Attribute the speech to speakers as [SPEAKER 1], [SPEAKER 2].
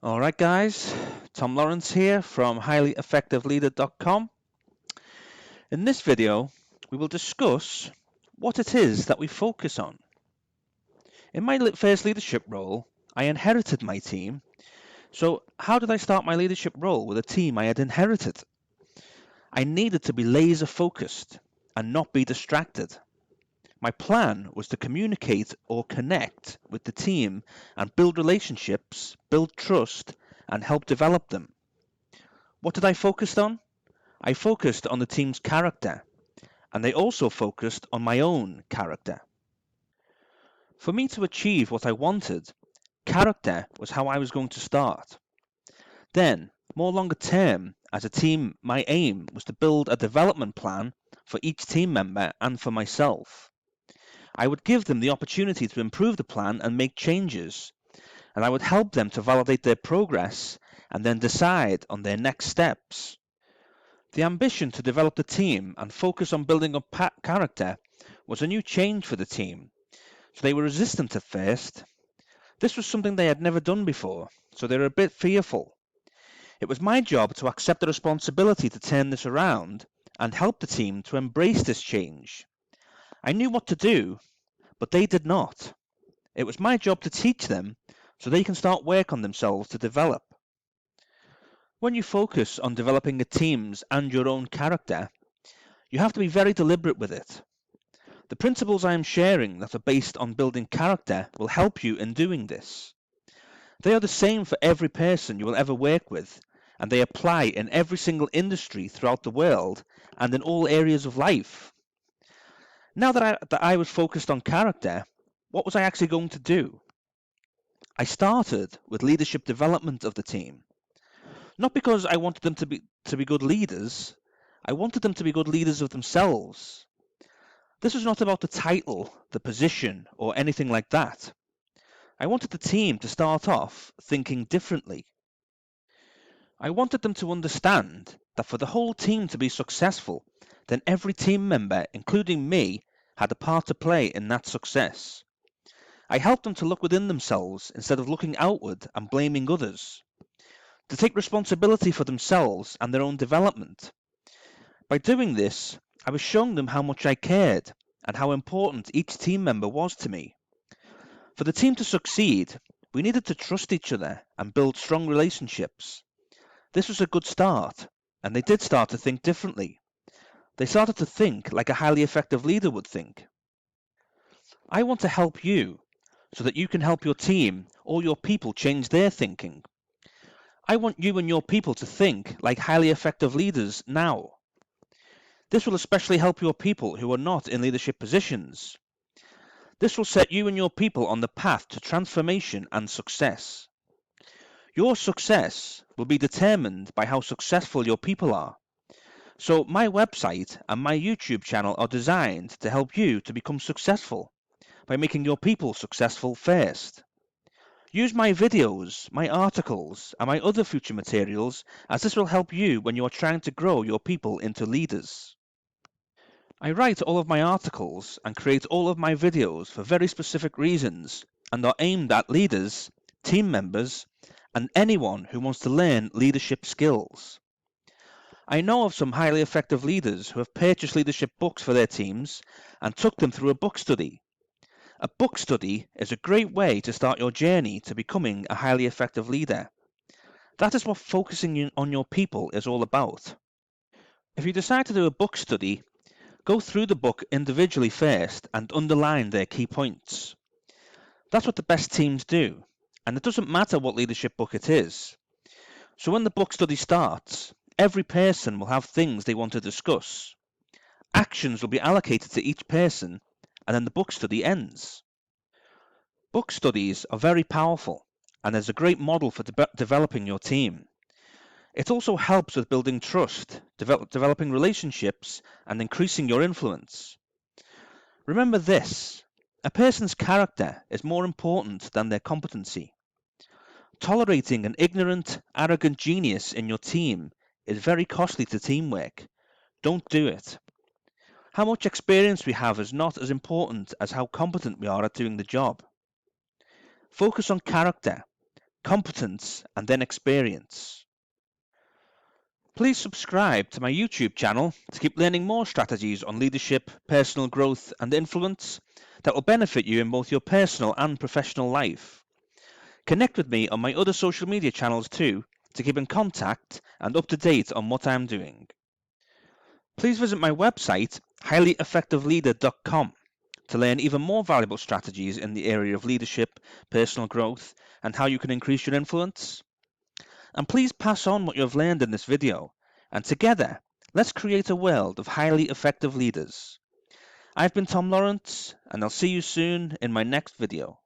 [SPEAKER 1] All right, guys, Tom Lawrence here from highlyeffectiveleader.com. In this video, we will discuss what it is that we focus on. In my first leadership role, I inherited my team. So, how did I start my leadership role with a team I had inherited? I needed to be laser focused and not be distracted. My plan was to communicate or connect with the team and build relationships, build trust, and help develop them. What did I focus on? I focused on the team's character, and they also focused on my own character. For me to achieve what I wanted, character was how I was going to start. Then, more longer term, as a team, my aim was to build a development plan for each team member and for myself. I would give them the opportunity to improve the plan and make changes, and I would help them to validate their progress and then decide on their next steps. The ambition to develop the team and focus on building up character was a new change for the team, so they were resistant at first. This was something they had never done before, so they were a bit fearful. It was my job to accept the responsibility to turn this around and help the team to embrace this change. I knew what to do, but they did not. It was my job to teach them so they can start work on themselves to develop. When you focus on developing a team's and your own character, you have to be very deliberate with it. The principles I am sharing that are based on building character will help you in doing this. They are the same for every person you will ever work with, and they apply in every single industry throughout the world and in all areas of life. Now that I was focused on character, what was I actually going to do? I started with leadership development of the team. Not because I wanted them to be good leaders, I wanted them to be good leaders of themselves. This was not about the title, the position, or anything like that. I wanted the team to start off thinking differently. I wanted them to understand that for the whole team to be successful, then every team member, including me, had a part to play in that success. I helped them to look within themselves instead of looking outward and blaming others, to take responsibility for themselves and their own development. By doing this, I was showing them how much I cared and how important each team member was to me. For the team to succeed, we needed to trust each other and build strong relationships. This was a good start, and they did start to think differently. They started to think like a highly effective leader would think. I want to help you so that you can help your team or your people change their thinking. I want you and your people to think like highly effective leaders now. This will especially help your people who are not in leadership positions. This will set you and your people on the path to transformation and success. Your success will be determined by how successful your people are. So my website and my YouTube channel are designed to help you to become successful by making your people successful first. Use my videos, my articles, and my other future materials, as this will help you when you are trying to grow your people into leaders. I write all of my articles and create all of my videos for very specific reasons and are aimed at leaders, team members, and anyone who wants to learn leadership skills. I know of some highly effective leaders who have purchased leadership books for their teams and took them through a book study. A book study is a great way to start your journey to becoming a highly effective leader. That is what focusing on your people is all about. If you decide to do a book study, go through the book individually first and underline their key points. That's what the best teams do, and it doesn't matter what leadership book it is. So when the book study starts, every person will have things they want to discuss. Actions will be allocated to each person, and then the book study ends. Book studies are very powerful, and is a great model for developing your team. It also helps with building trust, developing relationships, and increasing your influence. Remember this: a person's character is more important than their competency. Tolerating an ignorant, arrogant genius in your team is very costly to teamwork. Don't do it. How much experience we have is not as important as how competent we are at doing the job. Focus on character. competence, and then experience. Please subscribe to my YouTube channel to keep learning more strategies on leadership, personal growth, and influence that will benefit you in both your personal and professional life. Connect with me on my other social media channels too to keep in contact and up to date on what I'm doing. Please visit my website, highlyeffectiveleader.com, to learn even more valuable strategies in the area of leadership, personal growth, and how you can increase your influence. And please pass on what you have learned in this video, and together, let's create a world of highly effective leaders. I've been Tom Lawrence, and I'll see you soon in my next video.